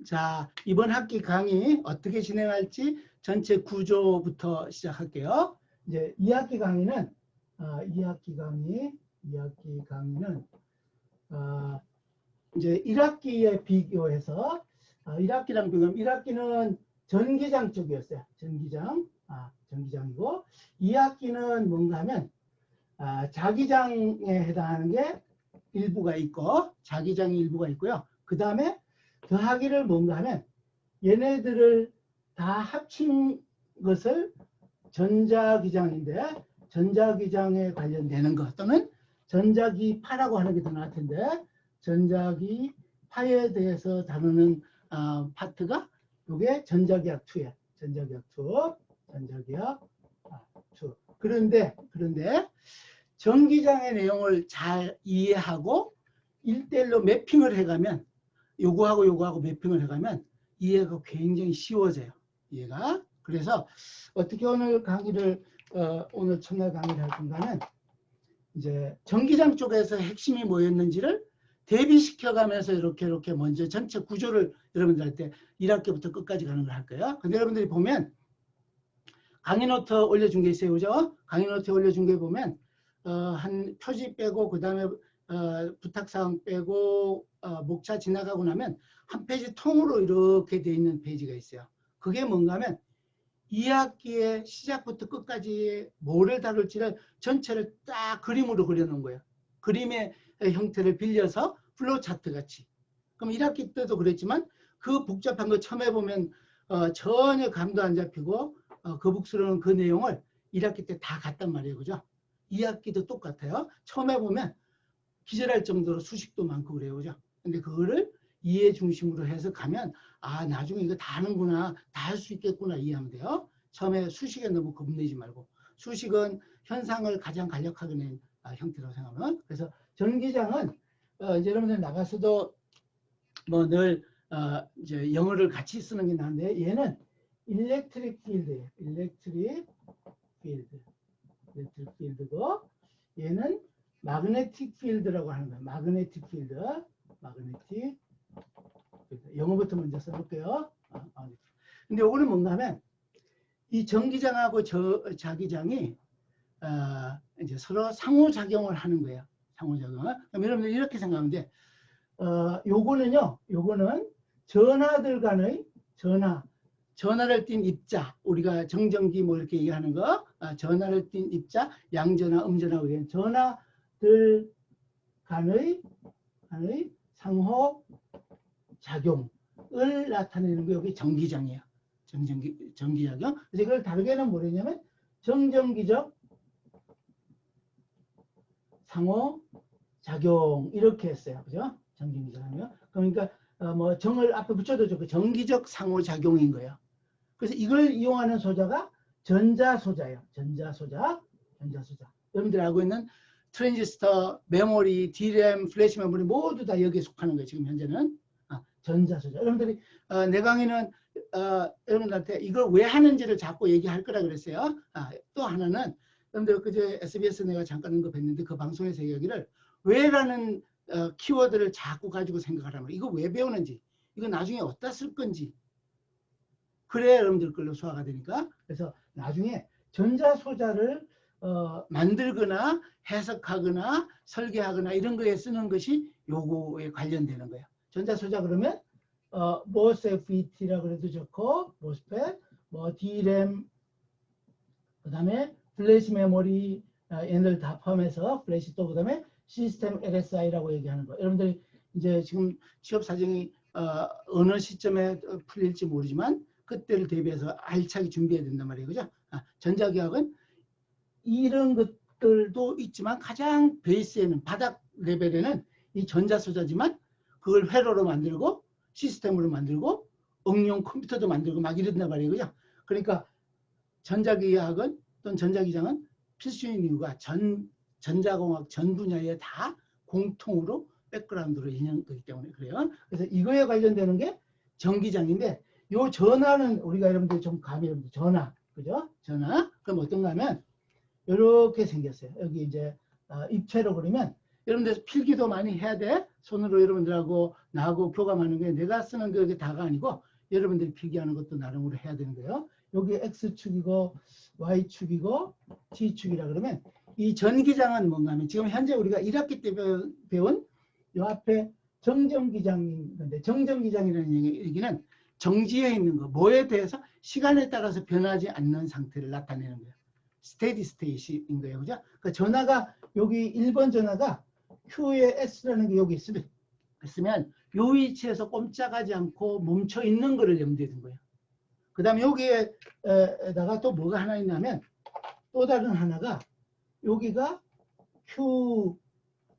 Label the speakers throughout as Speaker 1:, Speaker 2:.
Speaker 1: 자, 이번 학기 강의 어떻게 진행할지 전체 구조부터 시작할게요. 이제 2학기 강의는 2학기 강의는 이제 1학기에 비교해서 1학기랑 비교하면 1학기는 전기장 쪽이었어요. 전기장이고 2학기는 뭔가 하면 자기장에 해당하는 게 일부가 있고 자기장이 일부가 있고요. 그 다음에 더하기를 뭔가 하면 얘네들을 다 합친 것을 전자기장인데 전자기장에 관련되는 것 또는 전자기파라고 하는 게 더 나을 텐데 전자기파에 대해서 다루는 파트가 이게 전자기학 2예요. 전자기학 2. 그런데 전기장의 내용을 잘 이해하고 1대1로 매핑을 해가면 요거하고 매핑을 해가면 이해가 굉장히 쉬워져요. 이해가. 그래서 어떻게 오늘 강의를 오늘 첫날 강의를 할 건가는 이제 전기장 쪽에서 핵심이 뭐였는지를 대비시켜가면서 이렇게 먼저 전체 구조를 여러분들한테 1학기부터 끝까지 가는 걸 할 거예요. 근데 여러분들이 보면 강의 노트 올려준 게 있어요. 그죠? 강의 노트 올려준 게 보면 한 표지 빼고 그 다음에 부탁사항 빼고 목차 지나가고 나면 한 페이지 통으로 이렇게 돼 있는 페이지가 있어요. 그게 뭔가 하면 2학기의 시작부터 끝까지 뭐를 다룰지를 전체를 딱 그림으로 그려놓은 거예요. 그림의 형태를 빌려서 플로우 차트 같이. 그럼 1학기 때도 그랬지만 그 복잡한 거 처음 해보면 전혀 감도 안 잡히고 거북스러운 그 내용을 1학기 때 다 갔단 말이에요. 그죠? 2학기도 똑같아요. 처음 해보면 기절할 정도로 수식도 많고 그래요. 그죠? 근데 그거를 이해 중심으로 해서 가면 나중에 이거 다 하는구나. 다 할 수 있겠구나 이해하면 돼요. 처음에 수식에 너무 겁내지 말고. 수식은 현상을 가장 간략하게 낸 형태라고 생각하면. 그래서 전기장은 이제 여러분들 나가서도 뭐 늘 이제 영어를 같이 쓰는 게 나은데 얘는 일렉트릭 필드예요. 일렉트릭 필드고 얘는 마그네틱 필드라고 하는 거예요. 마그네틱 필드. 영어부터 먼저 써볼게요. 근데 이거는 뭔가 하면 이 전기장하고 자기장이 이제 서로 상호작용을 하는 거예요. 상호작용을. 그럼 여러분들 이렇게 생각하면 돼. 요거는 전하들 간의 전하를 띤 입자, 우리가 정전기 뭐 이렇게 얘기하는 거, 전하를 띤 입자, 양전하, 음전하, 전하들 간의 상호 작용을 나타내는 게 여기 전기장이에요. 전기작용. 그래서 이걸 다르게는 뭐냐면 정전기적 상호작용 이렇게 했어요. 그죠? 정전기적 하면. 그러니까 뭐 정을 앞에 붙여도 좋고 전기적 상호작용인 거예요. 그래서 이걸 이용하는 소자가 전자소자예요. 전자소자. 여러분들 알고 있는 트랜지스터, 메모리, DRAM, 플래시 메모리 모두 다 여기에 속하는 거예요. 지금 현재는. 전자소자. 여러분들이 내 강의는 여러분들한테 이걸 왜 하는지를 자꾸 얘기할 거라 그랬어요. 또 하나는 여러분들 그제 SBS 내가 잠깐 언급했는데 그 방송에서 얘기를 왜라는 키워드를 자꾸 가지고 생각하라면 이거 왜 배우는지, 이거 나중에 어디다 쓸 건지. 그래야 여러분들 걸로 소화가 되니까. 그래서 나중에 전자소자를 만들거나 해석하거나 설계하거나 이런 거에 쓰는 것이 요거에 관련되는 거예요. 전자소자 그러면 MOSFET라고 해도 좋고 MOSFET, 뭐 DRAM, 그 다음에 플래시 메모리 얘네들 다 포함해서 플래시 또 그 다음에 시스템 LSI라고 얘기하는 거. 여러분들 이제 지금 취업 사정이 어느 시점에 풀릴지 모르지만 그때를 대비해서 알차게 준비해야 된단 말이에요. 그죠? 전자기학은 이런 것들도 있지만 가장 베이스에는 바닥 레벨에는 이 전자소자지만 그걸 회로로 만들고 시스템으로 만들고 응용 컴퓨터도 만들고 막 이런단 말이에요. 그죠? 그러니까 전자기학은 또는 전자기장은 필수인 이유가 전자공학 전 분야에 다 공통으로 백그라운드로 있는 거기 때문에 그래요. 그래서 이거에 관련되는 게 전기장인데 요 전하는 우리가 여러분들 좀 감이 여러분들 전하, 그죠? 전하. 그럼 어떤가 하면 이렇게 생겼어요. 여기 이제 입체로 그리면 여러분들 필기도 많이 해야 돼. 손으로 여러분들하고 나하고 교감하는 게 내가 쓰는 게 다가 아니고 여러분들이 필기하는 것도 나름으로 해야 되는 거예요. 여기 X축이고 Y축이고 G축이라 그러면 이 전기장은 뭔가 하면 지금 현재 우리가 1학기 때 배운 이 앞에 정전기장인 건데 정전기장이라는 얘기는 정지해 있는 거, 뭐에 대해서 시간에 따라서 변하지 않는 상태를 나타내는 거예요. 스테디 스테이트인 거예요. 그죠? 그러니까 전화가 여기 1번 전화가 Q에 S라는 게 여기 있으면 이 위치에서 꼼짝하지 않고 멈춰 있는 거를 염두에 둔 거예요. 그 다음에 여기에다가 또 뭐가 하나 있냐면 또 다른 하나가 여기가 Q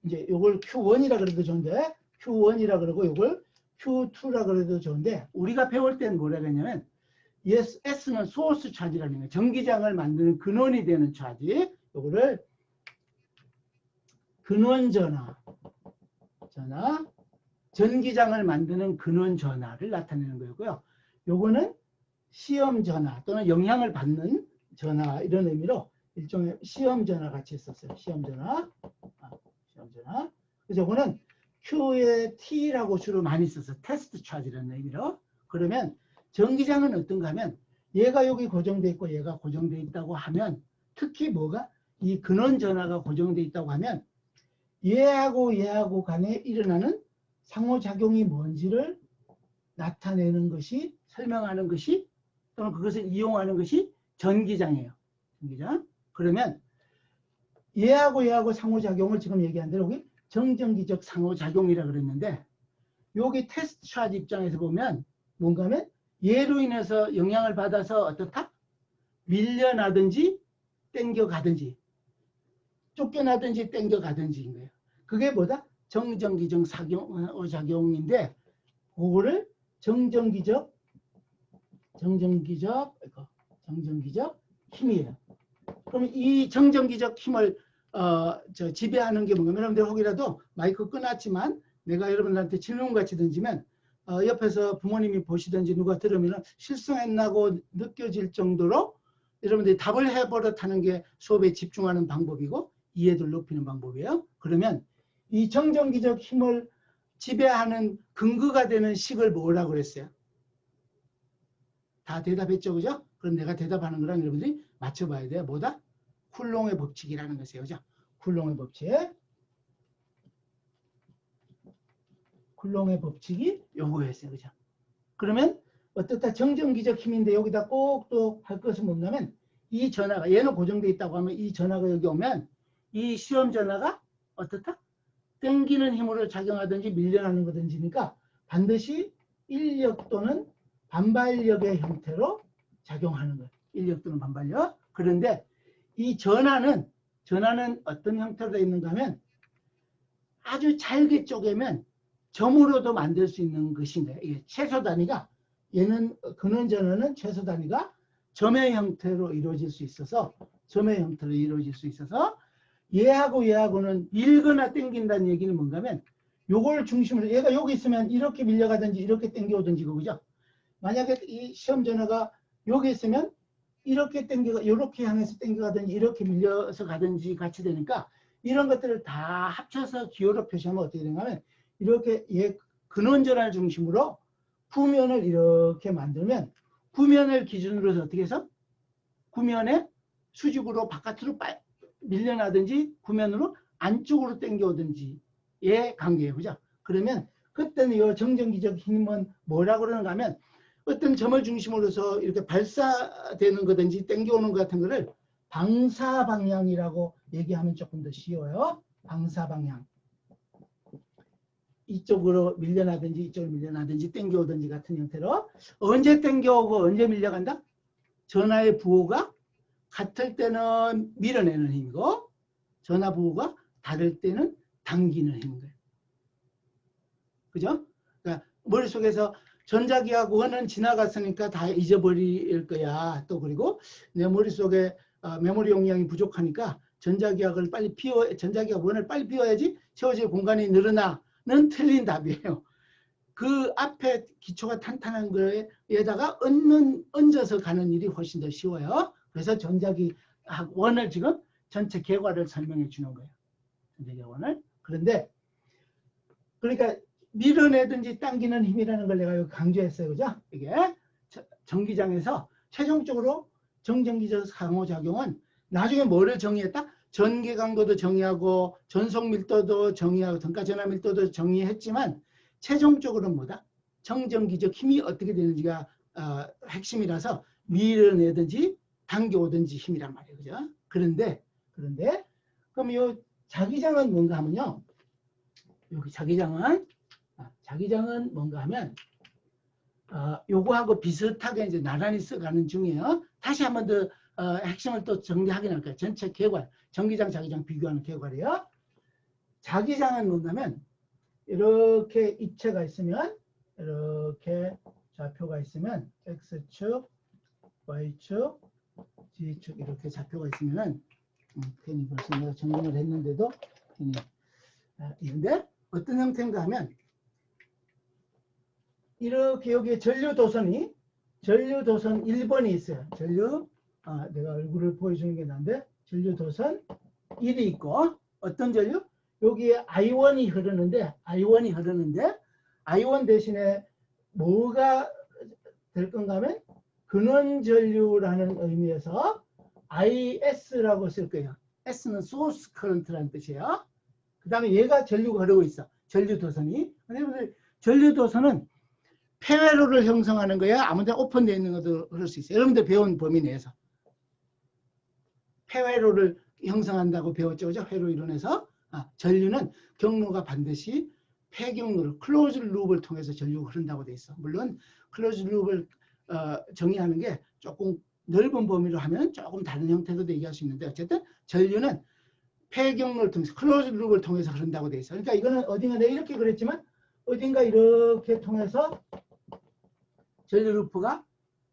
Speaker 1: 이제 요걸 Q1이라 그래도 좋은데 Q1이라 그러고 요걸 Q2라 그래도 좋은데 우리가 배울 때는 뭐라 그랬냐면 S는 소스 차지라는 거예요. 전기장을 만드는 근원이 되는 차지. 요거를 근원 전하, 전기장을 만드는 근원 전하를 나타내는 거고요. 요거는 시험 전하 또는 영향을 받는 전하 이런 의미로 일종의 시험 전하 같이 했었어요. 시험 전하. 시험 전하. 그래서 요거는 Q의 T라고 주로 많이 써서 테스트 차지라는 의미로. 그러면 전기장은 어떤가 하면 얘가 여기 고정되어 있고 얘가 고정되어 있다고 하면 특히 뭐가 이 근원 전하가 고정되어 있다고 하면 얘하고 간에 일어나는 상호작용이 뭔지를 나타내는 것이 설명하는 것이 또는 그것을 이용하는 것이 전기장이에요. 전기장. 그러면 얘하고 상호작용을 지금 얘기한 대로 여기 정전기적 상호작용이라 그랬는데 여기 테스트 차지 입장에서 보면 뭔가 하면 얘로 인해서 영향을 받아서 어떻다? 밀려나든지 땡겨가든지 쫓겨나든지 땡겨가든지인 거예요. 그게 뭐다? 정전기적 작용인데 그거를 정전기적 힘이에요. 그럼 이 정전기적 힘을 지배하는 게 뭔가 여러분들 혹이라도 마이크 끊었지만 내가 여러분들한테 질문같이 던지면 옆에서 부모님이 보시든지 누가 들으면 실수했나고 느껴질 정도로 여러분들이 답을 해버릇하는 게 수업에 집중하는 방법이고 이해도를 높이는 방법이에요. 그러면 이 정전기적 힘을 지배하는 근거가 되는 식을 뭐라고 그랬어요? 다 대답했죠, 그죠? 그럼 내가 대답하는 거랑 여러분들이 맞춰봐야 돼요. 뭐다? 쿨롱의 법칙이라는 것이에요, 그죠? 쿨롱의 법칙. 쿨롱의 법칙이 요거였어요, 그죠? 그러면 어떻다 정전기적 힘인데 여기다 꼭 또 할 것은 뭐냐면 이 전하가 얘는 고정되어 있다고 하면 이 전하가 여기 오면 이 시험 전하가 어떻다? 땡기는 힘으로 작용하든지 밀려나는 거든지니까 반드시 인력 또는 반발력의 형태로 작용하는 거예요. 인력 또는 반발력. 그런데 이 전하는 어떤 형태로 되어 있는가 하면 아주 잘게 쪼개면 점으로도 만들 수 있는 것인데 이게 최소 단위가 얘는 근원 전하는 최소 단위가 점의 형태로 이루어질 수 있어서 얘하고는 밀거나 땡긴다는 얘기는 뭔가 하면 요걸 중심으로 얘가 여기 있으면 이렇게 밀려가든지 이렇게 땡겨오든지 그거죠. 만약에 이 시험 전하가 여기 있으면 이렇게 이렇게 향해서 땡겨가든지 이렇게 밀려서 가든지 같이 되니까 이런 것들을 다 합쳐서 기호로 표시하면 어떻게 되는가 하면 이렇게 얘 근원 전하를 중심으로 구면을 이렇게 만들면 구면을 기준으로 해서 어떻게 해서 구면에 수직으로 바깥으로 밀려나든지 구면으로 안쪽으로 당겨오든지의 관계예요. 그죠? 그러면 그때는 이 정전기적 힘은 뭐라고 그러는가 하면 어떤 점을 중심으로서 이렇게 발사되는 거든지 당겨오는 것 같은 거를 방사방향이라고 얘기하면 조금 더 쉬워요. 방사방향. 이쪽으로 밀려나든지 이쪽으로 밀려나든지 당겨오든지 같은 형태로 언제 당겨오고 언제 밀려간다? 전하의 부호가 같을 때는 밀어내는 힘이고 전하 부호가 다를 때는 당기는 힘인 거예요. 그죠? 그러니까 머릿속에서 전자기하고는 지나갔으니까 다 잊어버릴 거야. 또 그리고 내 머릿속에 메모리 용량이 부족하니까 전자기학 원을 빨리 비워야지 채워질 공간이 늘어나는 틀린 답이에요. 그 앞에 기초가 탄탄한 거에다가 얹어서 가는 일이 훨씬 더 쉬워요. 그래서 전자기학 원을 지금 전체 개괄을 설명해 주는 거예요. 전자기학 원을. 그런데 그러니까 밀어내든지 당기는 힘이라는 걸 내가 여기 강조했어요. 그죠? 이게 전기장에서 최종적으로 정전기적 상호작용은 나중에 뭐를 정의했다? 전개 강도도 정의하고 전속 밀도도 정의하고 등가 전압 밀도도 정의했지만 최종적으로는 뭐다? 정전기적 힘이 어떻게 되는지가 핵심이라서 밀어내든지 당겨오든지 힘이란 말이에요. 그죠? 그런데 그럼 이 자기장은 뭔가 하면요. 여기 자기장은 뭔가 하면 요거하고 비슷하게 이제 나란히 써가는 중이에요. 다시 한번 더 핵심을 또 정리하긴 할까요? 전체 개괄, 전기장, 자기장 비교하는 개괄이에요. 자기장은 뭔가 하면 이렇게 입체가 있으면 이렇게 좌표가 있으면 X축, Y축, Z축 이렇게 좌표가 있으면은 괜히 벌써 내가 정리를 했는데도 괜히 이런데 어떤 형태인가 하면 이렇게 여기에 전류도선이 전류도선 1번이 있어요. 내가 얼굴을 보여주는 게 난데 전류도선 1이 있고 어떤 전류? 여기에 I1이 흐르는데 I1 대신에 뭐가 될 건가 하면 근원전류라는 의미에서 IS라고 쓸 거예요. S는 소스 커런트라는 뜻이에요. 그 다음에 얘가 전류가 흐르고 있어. 전류도선이. 전류도선은 폐회로를 형성하는 거야? 아무데나 오픈되어 있는 것도 흐를 수 있어요. 여러분들 배운 범위 내에서. 폐회로를 형성한다고 배웠죠. 그죠? 회로 이론에서. 전류는 경로가 반드시 폐경로를 클로즈 룹을 통해서 전류가 흐른다고 돼 있어. 물론 클로즈 룹을 정의하는 게 조금 넓은 범위로 하면 조금 다른 형태도 얘기할 수 있는데 어쨌든 전류는 폐경로를 통해서 클로즈 룹을 통해서 흐른다고 돼 있어. 그러니까 이거는 어딘가 내가 이렇게 그랬지만 어딘가 이렇게 통해서 전류 루프가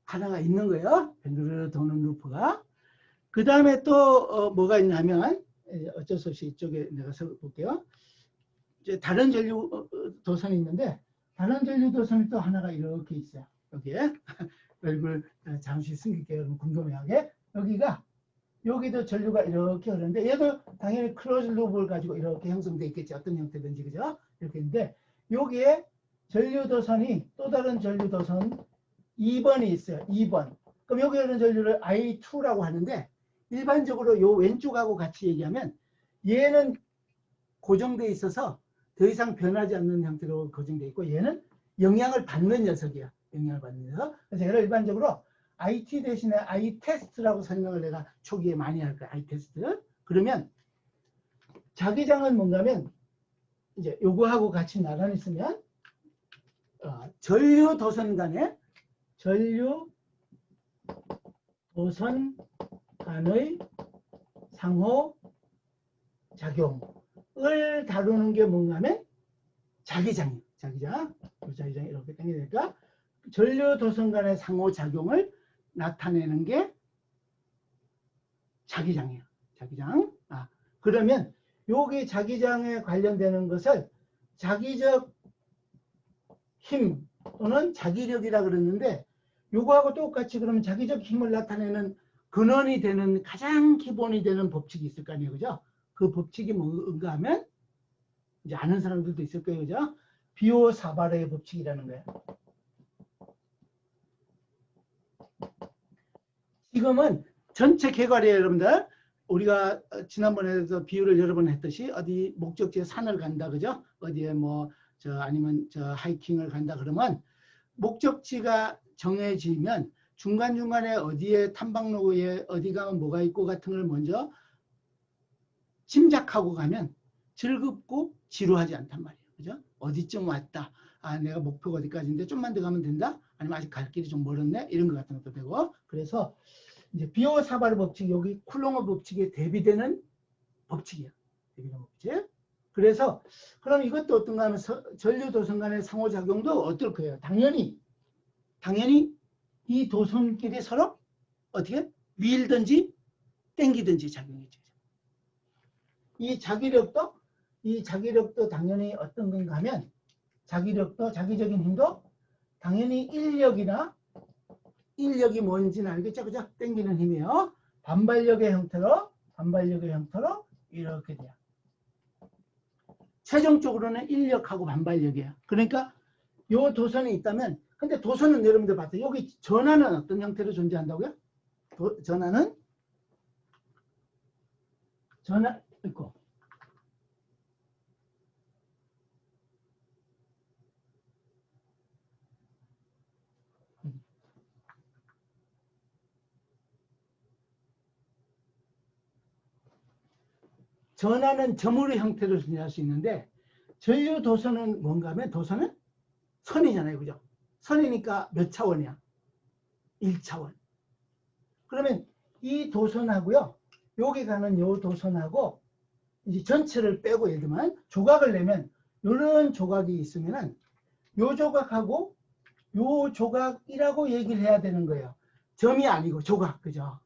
Speaker 1: 하나가 있는 거예요. 뱅글을 도는 루프가. 그 다음에 또 뭐가 있냐면 어쩔 수 없이 이쪽에 내가 써볼게요. 이제 다른 전류 도선이 있는데 다른 전류 도선이 또 하나가 이렇게 있어요. 여기에 얼굴 잠시 숨길게요. 궁금해하게. 여기도 전류가 이렇게 흐르는데 얘도 당연히 클로즈 루프를 가지고 이렇게 형성되어 있겠죠. 어떤 형태든지 그죠? 이렇게 있는데 여기에 전류도선이 또 다른 전류도선 2번이 있어요. 2번. 그럼 여기 있는 전류를 I2라고 하는데 일반적으로 요 왼쪽하고 같이 얘기하면 얘는 고정되어 있어서 더 이상 변하지 않는 형태로 고정되어 있고 얘는 영향을 받는 녀석이야. 영향을 받는 녀석. 그래서 얘를 일반적으로 IT 대신에 ITEST라고 설명을 내가 초기에 많이 할 거야. ITEST. 그러면 자기장은 뭔가 하면 이제 요거하고 같이 나란히 쓰면 전류 도선 간의 상호 작용을 다루는 게 뭔가 하면 자기장이에요. 자기장 이렇게 당기니까 전류 도선 간의 상호 작용을 나타내는 게 자기장이에요. 자기장. 그러면 여기 자기장에 관련되는 것을 자기적 힘 또는 자기력이라 그랬는데 요거하고 똑같이 그러면 자기적 힘을 나타내는 근원이 되는 가장 기본이 되는 법칙이 있을 거 아니에요. 그죠? 그 법칙이 뭔가 하면 이제 아는 사람들도 있을 거예요. 그죠? 비오사바르의 법칙이라는 거예요. 지금은 전체 개괄이에요. 여러분들. 우리가 지난번에도 비유를 여러 번 했듯이 어디 목적지에 산을 간다. 그죠? 어디에 아니면 하이킹을 간다 그러면 목적지가 정해지면 중간중간에 어디에 탐방로에 어디 가면 뭐가 있고 같은 걸 먼저 짐작하고 가면 즐겁고 지루하지 않단 말이에요. 그죠? 어디쯤 왔다. 내가 목표가 어디까지인데 좀만 더 가면 된다? 아니면 아직 갈 길이 좀 멀었네? 이런 것 같은 것도 되고. 그래서 이제 비오사바르 법칙, 여기 쿨롱어 법칙에 대비되는 법칙이야. 대비되는 법칙. 그래서 그럼 이것도 어떤가 하면 전류 도선 간의 상호작용도 어떨 거예요? 당연히 이 도선끼리 서로 어떻게 밀든지 땡기든지 작용이죠. 이 자기력도 당연히 어떤 건가 하면 자기적인 힘도 당연히 인력이 뭔지는 알겠죠? 그죠? 땡기는 힘이요. 반발력의 형태로 이렇게 돼요. 최종적으로는 인력하고 반발력이에요. 그러니까 요 도선이 있다면, 근데 도선은 여러분들 봤죠? 여기 전하는 어떤 형태로 존재한다고요? 전하는 전하 있고, 전하는 점으로 형태로 존재할 수 있는데, 전류 도선은 뭔가 하면 도선은 선이잖아요. 그죠? 선이니까 몇 차원이야? 1차원. 그러면 이 도선하고요, 여기 가는 요 도선하고 이제 전체를 빼고 예를 들면 조각을 내면 이런 조각이 있으면은 요 조각하고 요 조각이라고 얘기를 해야 되는 거예요. 점이 아니고 조각. 그죠?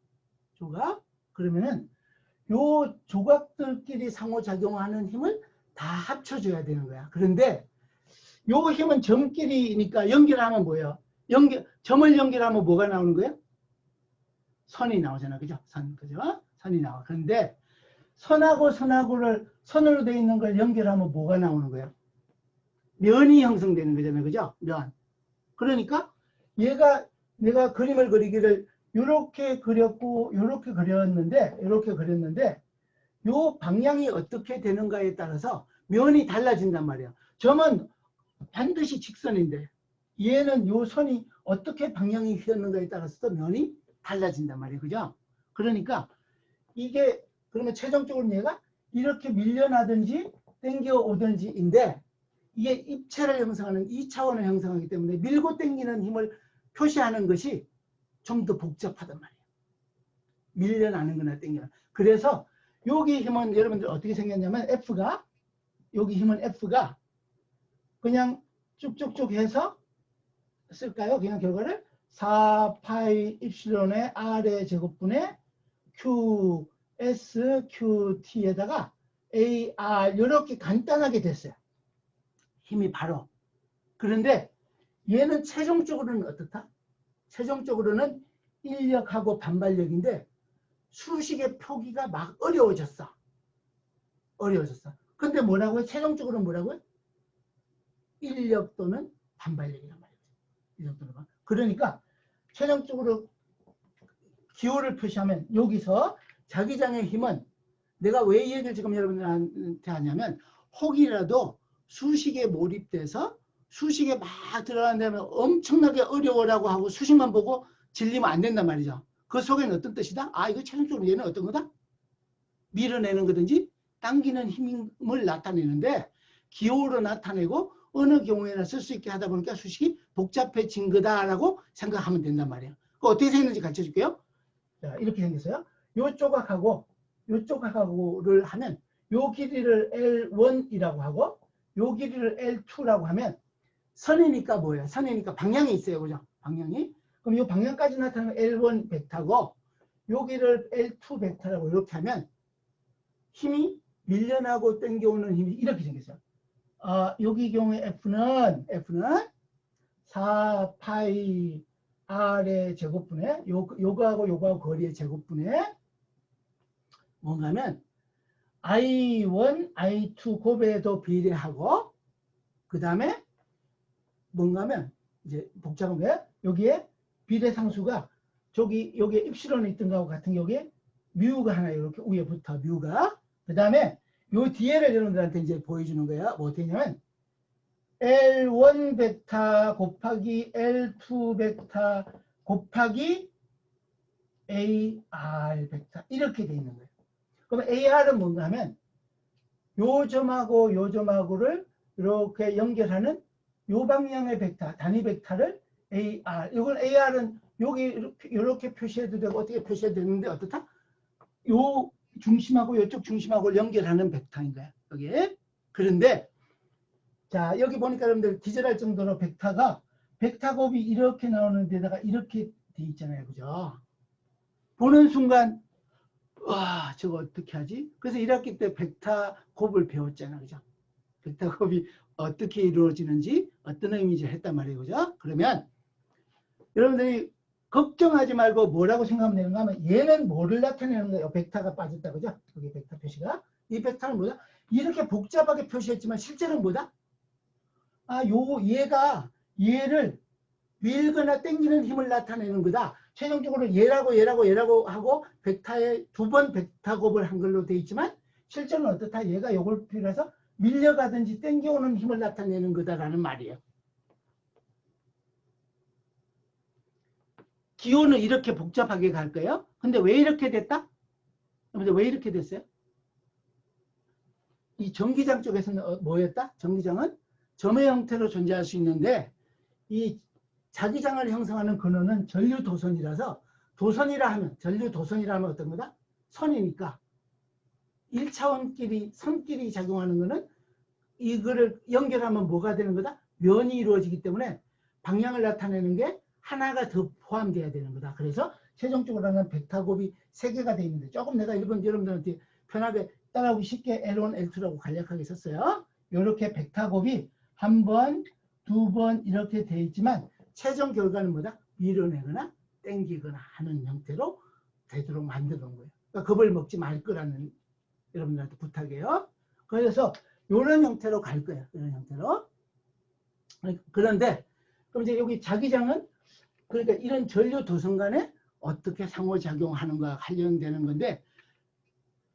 Speaker 1: 조각. 그러면은 요 조각들끼리 상호작용하는 힘을 다 합쳐줘야 되는 거야. 그런데 요 힘은 점끼리니까 연결하면 뭐예요? 점을 연결하면 뭐가 나오는 거예요? 선이 나오잖아. 그죠? 선. 그죠? 선이 나와. 그런데 선하고 선하고를 선으로 되어 있는 걸 연결하면 뭐가 나오는 거예요? 면이 형성되는 거잖아요. 그죠? 면. 그러니까 얘가 내가 그림을 그리기를 이렇게 그렸고 이렇게 그렸는데 요 방향이 어떻게 되는가에 따라서 면이 달라진단 말이에요. 점은 반드시 직선인데 얘는 요 선이 어떻게 방향이 휘었는가에 따라서 면이 달라진단 말이에요. 그죠? 그러니까 이게 그러면 최종적으로 얘가 이렇게 밀려나든지 땡겨오든지인데 이게 입체를 형성하는 2차원을 형성하기 때문에 밀고 당기는 힘을 표시하는 것이 좀 더 복잡하단 말이에요. 밀려나는 거나 당기는. 그래서 여기 힘은 여러분들 어떻게 생겼냐면 F가, 여기 힘은 F가 그냥 쭉쭉쭉 해서 쓸까요? 그냥 결과를 4파이 입실론의 R의 제곱분의 Q, S, Q, T에다가 A, R 이렇게 간단하게 됐어요. 힘이 바로. 그런데 얘는 최종적으로는 어떻다? 최종적으로는 인력하고 반발력인데 수식의 표기가 막 어려워졌어. 근데 뭐라고요? 최종적으로 뭐라고요? 인력 또는 반발력이란 말이죠. 인력 또는 반발력. 그러니까 최종적으로 기호를 표시하면 여기서 자기장의 힘은 내가 왜 이 얘기를 지금 여러분들한테 하냐면 혹이라도 수식에 몰입돼서 수식에 막 들어간다면 엄청나게 어려워라고 하고 수식만 보고 질리면 안 된단 말이죠. 그 속에는 어떤 뜻이다? 아, 이거 최종적으로 얘는 어떤 거다? 밀어내는 거든지 당기는 힘을 나타내는데 기호로 나타내고 어느 경우에나 쓸 수 있게 하다 보니까 수식이 복잡해진 거다라고 생각하면 된단 말이에요. 그 어떻게 생겼는지 가르쳐 줄게요. 자, 이렇게 생겼어요. 요 조각하고를 하면 요 길이를 L1이라고 하고 요 길이를 L2라고 하면 선이니까 뭐예요? 선이니까 방향이 있어요. 그죠? 방향이. 그럼 요 방향까지 나타나는 L1 벡터고 여기를 L2 벡터라고 이렇게 하면 힘이 밀려나고 당겨오는 힘이 이렇게 생겼어요. 여기 경우에 F는 4파이 R의 제곱분의 요거하고 거리의 제곱분의 뭔가 하면 I1, I2 곱에도 비례하고 그 다음에 뭔가 하면 이제 복잡한 게 여기에 비례상수가 여기에 입실론이 있던 거하고 같은 게 여기에 뮤가 하나 이렇게 위에 붙어 뮤가 그 다음에 요 뒤에를 여러분들한테 이제 보여주는 거야. 뭐 어떻게 냐면 L1 벡터 곱하기 L2 벡터 곱하기 AR 벡터 이렇게 돼 있는 거예요. 그럼 AR은 뭔가 하면 요 점하고 요 점하고를 이렇게 연결하는 요 방향의 벡터, 단위 벡터를 AR. 이걸 AR은 여기 이렇게 표시해도 되고 어떻게 표시해도 되는데 어떻다? 요 중심하고 이쪽 중심하고 연결하는 벡터인 거야. 여기에. 그런데 자 여기 보니까 여러분들 기절할 정도로 벡터 곱이 이렇게 나오는 데다가 이렇게 돼 있잖아요. 그죠? 보는 순간 와 저거 어떻게 하지? 그래서 1학기 때 벡터 곱을 배웠잖아. 그죠? 벡터 곱이 어떻게 이루어지는지 어떤 의미인지 했단 말이에요. 그죠? 그러면 여러분들이 걱정하지 말고 뭐라고 생각하면 되는가 하면 얘는 뭐를 나타내는 거예요? 벡터가 빠졌다. 그죠? 여기 벡터 표시가. 이 벡터는 뭐야? 이렇게 복잡하게 표시했지만 실제는 뭐다? 얘가 얘를 밀거나 당기는 힘을 나타내는 거다. 최종적으로 얘라고 하고 벡터에 2번 벡터 곱을 한 걸로 돼 있지만 실제는 어떻다? 얘가 요걸 필요해서 밀려가든지 당겨오는 힘을 나타내는 거다라는 말이에요. 기호는 이렇게 복잡하게 갈 거예요. 근데 왜 이렇게 됐다? 근데 왜 이렇게 됐어요? 이 전기장 쪽에서는 뭐였다? 전기장은 점의 형태로 존재할 수 있는데 이 자기장을 형성하는 근원은 전류도선이라서 전류도선이라 하면 어떤 거다? 선이니까 1차원끼리 선끼리 작용하는 거는 이거를 연결하면 뭐가 되는 거다? 면이 이루어지기 때문에 방향을 나타내는 게 하나가 더 포함되어야 되는 거다. 그래서 최종적으로는 벡터곱이 3개가 되어 있는데 조금 내가 일본 여러분들한테 편하게 따라오기 쉽게 L1, L2라고 간략하게 썼어요. 이렇게 벡터곱이 1번, 2번 이렇게 되어 있지만 최종 결과는 뭐다? 밀어내거나 당기거나 하는 형태로 되도록 만드는 거예요. 그러니까 겁을 먹지 말 거라는 여러분들한테 부탁이에요. 그래서 이런 형태로 갈 거예요. 이런 형태로. 그런데 그럼 이제 여기 자기장은 그러니까 이런 전류 도선 간에 어떻게 상호작용하는가 관련되는 건데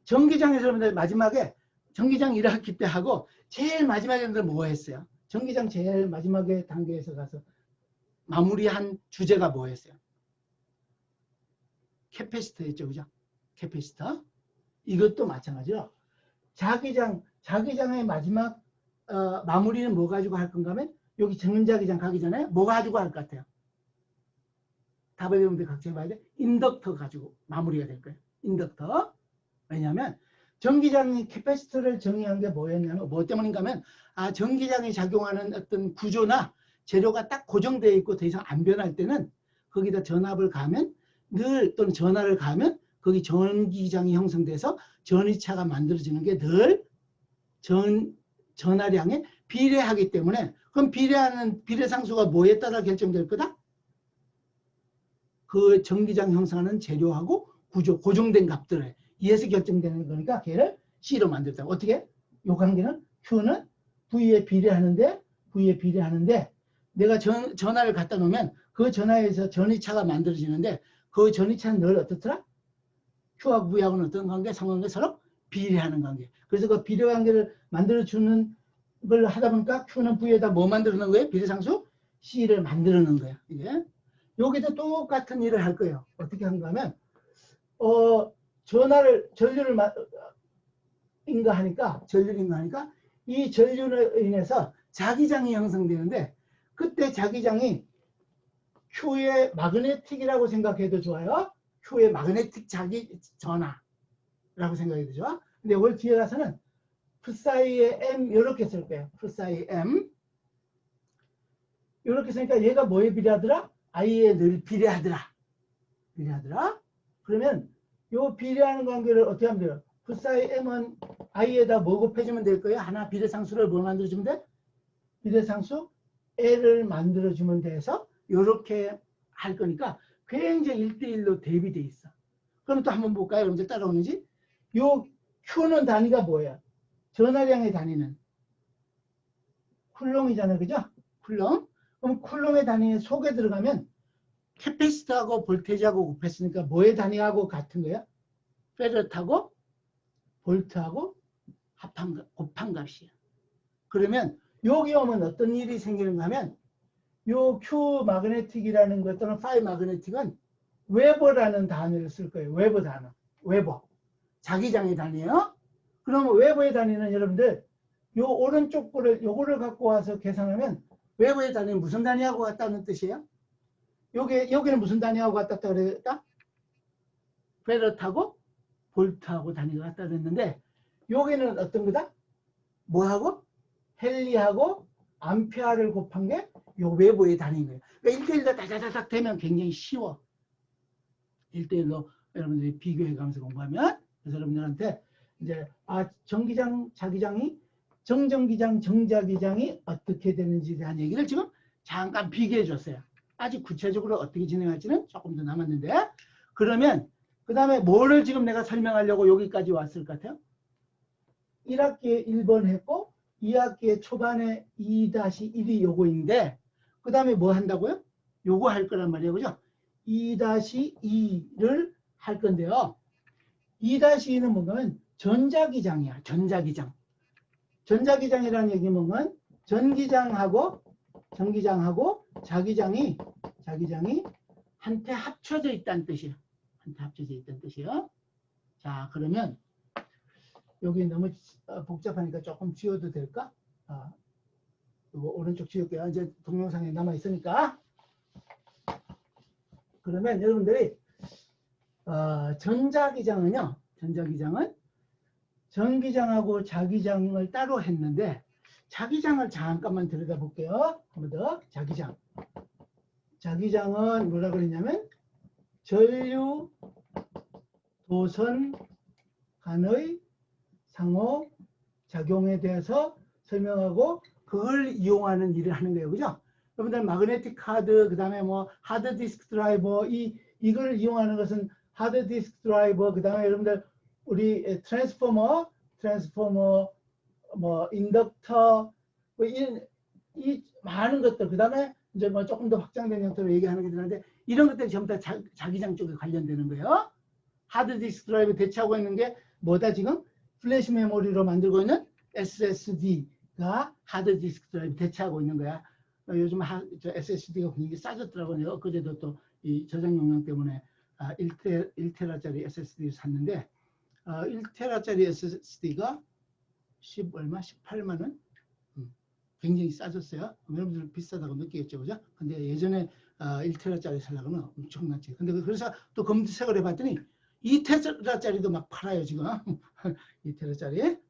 Speaker 1: 전기장에서 여러분들 마지막에 전기장 1학기 때 하고 제일 마지막에 여러분들 뭐 했어요? 전기장 제일 마지막에 단계에서 가서 마무리한 주제가 뭐였어요? 캐패시터였죠. 그죠? 캐패시터. 이것도 마찬가지로 자기장의 마지막 마무리는 뭐 가지고 할 건가 하면 여기 전자기장 가기 전에 뭐 가지고 할 것 같아요? 답을 여러분들 각자 해봐야 돼. 인덕터 가지고 마무리가 될 거예요. 인덕터. 왜냐하면 전기장이 캐패시터를 정의한 게 뭐였냐면 뭐 때문인가 하면 전기장이 작용하는 어떤 구조나 재료가 딱 고정되어 있고 더 이상 안 변할 때는 거기다 전압을 가하면 또는 전하를 가하면 거기 전기장이 형성돼서 전위차가 만들어지는 게 늘 전하량에 비례하기 때문에 그럼 비례상수가 뭐에 따라 결정될 거다? 그 전기장 형성하는 재료하고 구조, 고정된 값들에 의해서 결정되는 거니까 걔를 C로 만들었다. 어떻게? 요 관계는 Q는 V에 비례하는데 내가 전하를 갖다 놓으면 그 전하에서 전위차가 만들어지는데 그 전위차는 늘 어떻더라? Q하고 V하고는 어떤 관계? 상관계 서로 비례하는 관계. 그래서 그 비례 관계를 만들어주는 걸 하다 보니까 Q는 V에다 뭐 만들어 놓은 거예요? 비례상수 C를 만들어 놓은 거예요. 이게. 여기도 똑같은 일을 할 거예요. 어떻게 한가 하면 전류를 인가하니까 이 전류로 인해서 자기장이 형성되는데 그때 자기장이 Q의 마그네틱이라고 생각해도 좋아요. Q의 마그네틱 전하라고 생각해도 좋아. 근데 이걸 뒤에 가서는 P사이에 M 이렇게 쓸 거예요. P사이 M 이렇게 쓰니까 얘가 뭐에 비례하더라? I에 늘 비례하더라. 그러면 요 비례하는 관계를 어떻게 하면 돼요? P사이 M은 I에다 뭐 곱해주면 될 거예요? 하나 비례상수를 뭐 만들어주면 돼? 비례상수 L을 만들어주면 돼서 요렇게 할 거니까 굉장히 1대1로 대비돼 있어. 그럼 또 한번 볼까요? 여러분들 따라오는지? 요 Q는 단위가 뭐예요? 전하량의 단위는 쿨롱이잖아요. 그죠? 쿨롱. 그럼 쿨롱의 단위 속에 들어가면 캐패시터하고 볼테이지하고 곱했으니까 뭐의 단위하고 같은 거예요? 페럿하고 볼트하고 곱한 값이에요. 그러면 여기 오면 어떤 일이 생기는가 하면 요 Q 마그네틱이라는 것 또는 파이 마그네틱은 웨버라는 단어를 쓸 거예요. 웨버 단어. 웨버. 자기장의 단위예요. 그러면 웨버의 단위는 여러분들 요 오른쪽 거를 요거를 갖고 와서 계산하면 웨버의 단위는 무슨 단위하고 같다는 뜻이에요? 여기는 무슨 단위하고 같다 그랬다? 페럿하고 볼트하고 단위가 같다 그랬는데 여기는 어떤 거다? 뭐하고? 헨리하고 암페어를 곱한 게 요 웨버의 단위인 거예요. 그러니까 1대1로 다다다닥 되면 굉장히 쉬워. 1대1로 여러분들이 비교해 가면서 공부하면 그래서 여러분들한테 이제 전기장, 자기장이 정전기장, 정자기장이 어떻게 되는지에 대한 얘기를 지금 잠깐 비교해 줬어요. 아직 구체적으로 어떻게 진행할지는 조금 더 남았는데 그러면 그 다음에 뭐를 지금 내가 설명하려고 여기까지 왔을 것 같아요? 1학기에 1번 했고 2학기에 초반에 2-1이 요거인데 그 다음에 뭐 한다고요? 요거 할 거란 말이에요. 그죠? 2-2를 할 건데요. 2-2는 뭐냐면 전자기장이야. 전자기장. 전자기장이라는 얘기는 뭐냐면 전기장하고 자기장이 한테 합쳐져 있다는 뜻이에요. 한테 합쳐져 있다는 뜻이에요. 자, 그러면 여기 너무 복잡하니까 조금 지워도 될까? 이거 오른쪽 지울게요. 이제 동영상에 남아 있으니까. 그러면 여러분들이 전자기장은 전기장하고 자기장을 따로 했는데 자기장을 잠깐만 들여다 볼게요. 한 번 더. 자기장은 뭐라 그랬냐면 전류 도선 간의 상호 작용에 대해서 설명하고 그걸 이용하는 일을 하는 거예요. 그죠? 여러분들 마그네틱 카드, 그 다음에 뭐 하드 디스크 드라이버, 이걸 이용하는 것은 하드 디스크 드라이버, 그 다음에 여러분들 우리 트랜스포머, 뭐 인덕터, 뭐 이 많은 것들, 그 다음에 이제 뭐 조금 더 확장된 형태로 얘기하는 게 되는데 이런 것들이 전부 다 자기장 쪽에 관련되는 거예요. 하드 디스크 드라이브 대체하고 있는 게 뭐다 지금? 플래시 메모리로 만들고 있는 SSD가 하드 디스크 드라이브 대체하고 있는 거야. 요즘 SSD가 굉장히 싸졌더라고요. 그제도 또 이 저장 용량 때문에 1테라짜리 SSD를 샀는데 1테라짜리 SSD가 18만 원? 굉장히 싸졌어요. 여러분들 비싸다고 느끼겠죠, 그죠? 근데 예전에 1테라짜리 살려면 엄청났지. 근데 그래서 또 검색을 해봤더니 2테라짜리도 막 팔아요, 지금. 2테라짜리.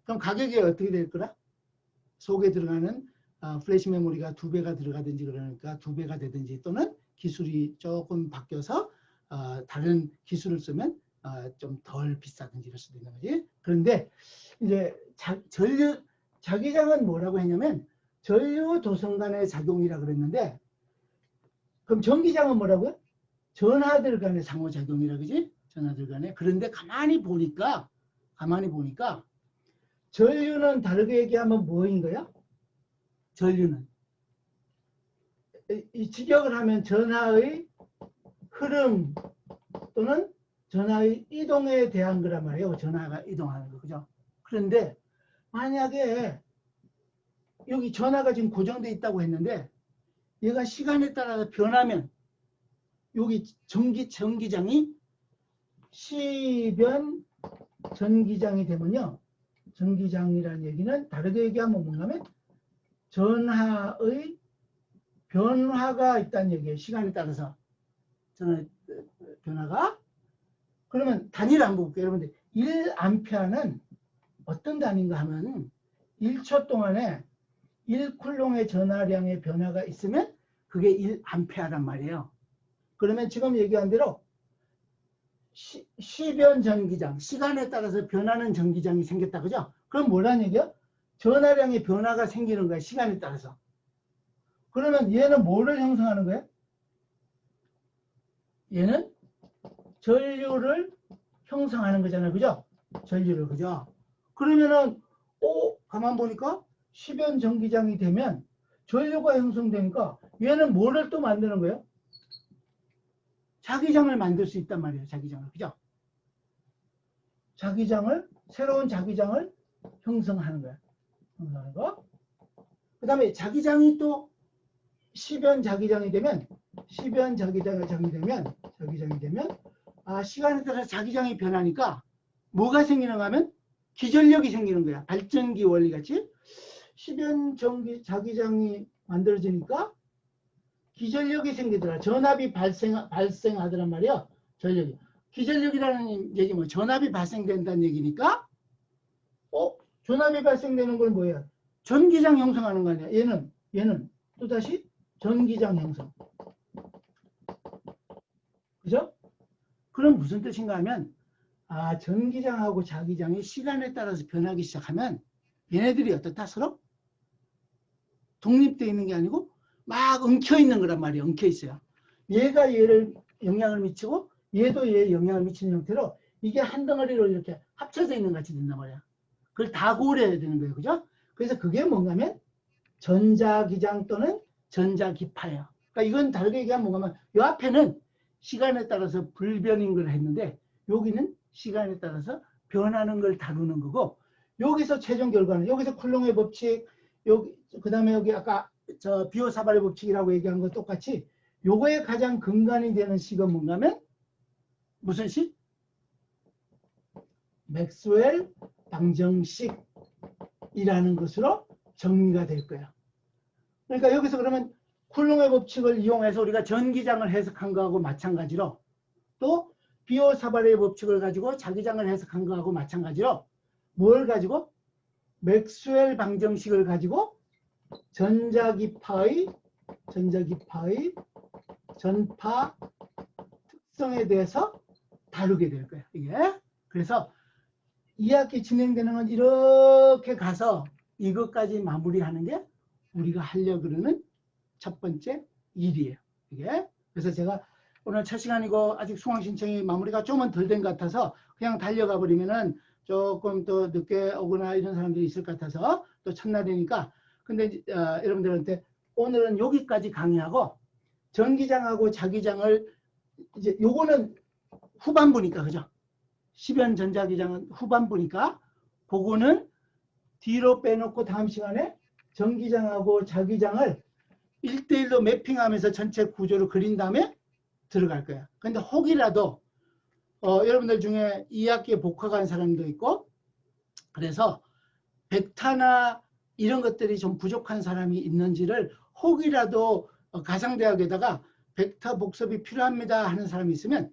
Speaker 1: 그럼 가격이 어떻게 될 거라? 속에 들어가는 플래시 메모리가 2배가 들어가든지 그러니까 2배가 되든지 또는 기술이 조금 바뀌어서 다른 기술을 쓰면 좀 덜 비싸든지 이럴 수도 있는 거지. 그런데 이제 자기장은 뭐라고 했냐면 전류 도선 간의 작용이라 그랬는데 그럼 전기장은 뭐라고요? 전하들 간의 상호작용이라 그지? 전하들 간에. 그런데 가만히 보니까 전류는 다르게 얘기하면 뭐인 거야? 전류는 이 직역을 하면 전하의 흐름 또는 전하의 이동에 대한 거란 말이에요. 전하가 이동하는 거, 그죠? 그런데 만약에 여기 전하가 지금 고정되어 있다고 했는데 얘가 시간에 따라서 변하면 여기 전기장이 시변 전기장이 되면요. 전기장이라는 얘기는 다르게 얘기하면 뭐냐면 전하의 변화가 있다는 얘기예요. 시간에 따라서 전하의 변화가. 그러면 단위를 한번 볼게요. 여러분들 1암페어는 어떤 단위인가 하면 1초 동안에 1쿨롱의 전하량의 변화가 있으면 그게 1암페어란 말이에요. 그러면 지금 얘기한 대로 시변 전기장, 시간에 따라서 변하는 전기장이 생겼다, 그죠? 그럼 뭐라는 얘기야? 전하량의 변화가 생기는 거야, 시간에 따라서. 그러면 얘는 뭐를 형성하는 거야? 얘는 전류를 형성하는 거잖아요, 그죠? 전류를, 그죠? 그러면은 가만 보니까 시변 전기장이 되면 전류가 형성되니까 얘는 뭐를 또 만드는 거예요? 자기장을 만들 수 있단 말이에요. 자기장을. 그죠? 새로운 자기장을 형성하는 거야. 형성하는 거. 그 다음에 자기장이 또 시변 자기장이 되면 시간에 따라 자기장이 변하니까 뭐가 생기는가 하면 기전력이 생기는 거야. 발전기 원리 같이. 시변 자기장이 만들어지니까 기전력이 생기더라. 전압이 발생하더란 말이야. 전력이. 기전력이라는 얘기 뭐 전압이 발생된다는 얘기니까 전압이 발생되는 건 뭐예요? 전기장 형성하는 거 아니야. 얘는 또다시 전기장 형성. 그죠? 그럼 무슨 뜻인가 하면 전기장하고 자기장이 시간에 따라서 변하기 시작하면 얘네들이 어떻다? 서로 독립되어 있는 게 아니고 막 엉켜 있는 거란 말이에요. 엉켜 있어요. 얘가 얘를 영향을 미치고 얘도 얘에 영향을 미치는 형태로 이게 한 덩어리로 이렇게 합쳐져 있는 것 같이 된단 말이야. 그걸 다 고려해야 되는 거예요. 그죠? 그래서 그게 뭔가면 전자기장 또는 전자기파예요. 그러니까 이건 다르게 얘기하면 뭔가면 이 앞에는 시간에 따라서 불변인 걸 했는데 여기는 시간에 따라서 변하는 걸 다루는 거고 여기서 최종 결과는 여기서 쿨롱의 법칙 여기 그다음에 여기 아까 저 비오사발의 법칙이라고 얘기한 거 똑같이 요거에 가장 근간이 되는 식은 뭔가면 무슨 식? 맥스웰 방정식이라는 것으로 정리가 될 거예요. 그러니까 여기서 그러면 쿨롱의 법칙을 이용해서 우리가 전기장을 해석한 거하고 마찬가지로 또 비오사발의 법칙을 가지고 자기장을 해석한 거하고 마찬가지로 뭘 가지고? 맥스웰 방정식을 가지고 전자기파의 전파 특성에 대해서 다루게 될 거예요. 이게. 그래서 2학기 진행되는 건 이렇게 가서 이것까지 마무리하는 게 우리가 하려고 그러는 첫 번째 일이에요. 이게. 그래서 제가 오늘 첫 시간이고 아직 수강 신청이 마무리가 좀은 덜 된 것 같아서 그냥 달려가 버리면은 조금 더 늦게 오거나 이런 사람들이 있을 것 같아서 또 첫날이니까 근데 여러분들한테 오늘은 여기까지 강의하고 전기장하고 자기장을 이제 요거는 후반부니까 그죠? 10연 전자기장은 후반부니까 그거는 뒤로 빼놓고 다음 시간에 전기장하고 자기장을 1대1로 매핑하면서 전체 구조를 그린 다음에 들어갈 거야. 근데 혹이라도 여러분들 중에 2학기에 복학한 사람도 있고 그래서 벡터나 이런 것들이 좀 부족한 사람이 있는지를 혹이라도 가상대학에다가 벡터 복습이 필요합니다 하는 사람이 있으면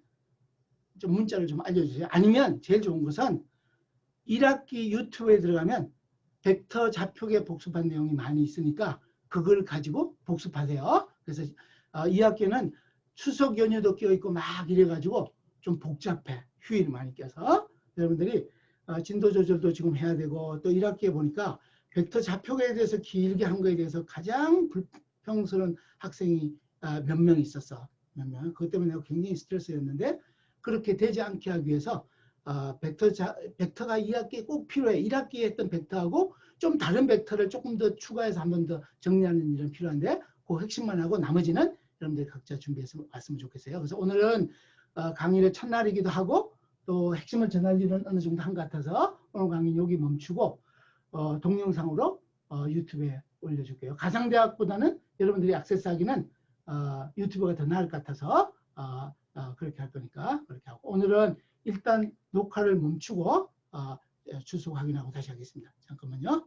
Speaker 1: 좀 문자를 좀 알려주세요. 아니면 제일 좋은 것은 1학기 유튜브에 들어가면 벡터 좌표계 복습한 내용이 많이 있으니까 그걸 가지고 복습하세요. 그래서 2학기는 추석 연휴도 껴있고 막 이래가지고 좀 복잡해. 휴일 많이 껴서. 여러분들이 진도 조절도 지금 해야 되고 또 1학기에 보니까 벡터 좌표계에 대해서 길게 한 거에 대해서 가장 불평스러운 학생이 몇 명 있었어. 몇 명. 그것 때문에 내가 굉장히 스트레스였는데 그렇게 되지 않게 하기 위해서 벡터가 2학기에 꼭 필요해. 1학기에 했던 벡터하고 좀 다른 벡터를 조금 더 추가해서 한 번 더 정리하는 일은 필요한데 그 핵심만 하고 나머지는 여러분들 각자 준비해서 왔으면 좋겠어요. 그래서 오늘은 강의의 첫날이기도 하고 또 핵심을 전할 일은 어느 정도 한 것 같아서 오늘 강의는 여기 멈추고 동영상으로 유튜브에 올려줄게요. 가상대학보다는 여러분들이 액세스하기는 유튜브가 더 나을 것 같아서 그렇게 할 거니까 그렇게 하고 오늘은 일단 녹화를 멈추고 주소 확인하고 다시 하겠습니다. 잠깐만요.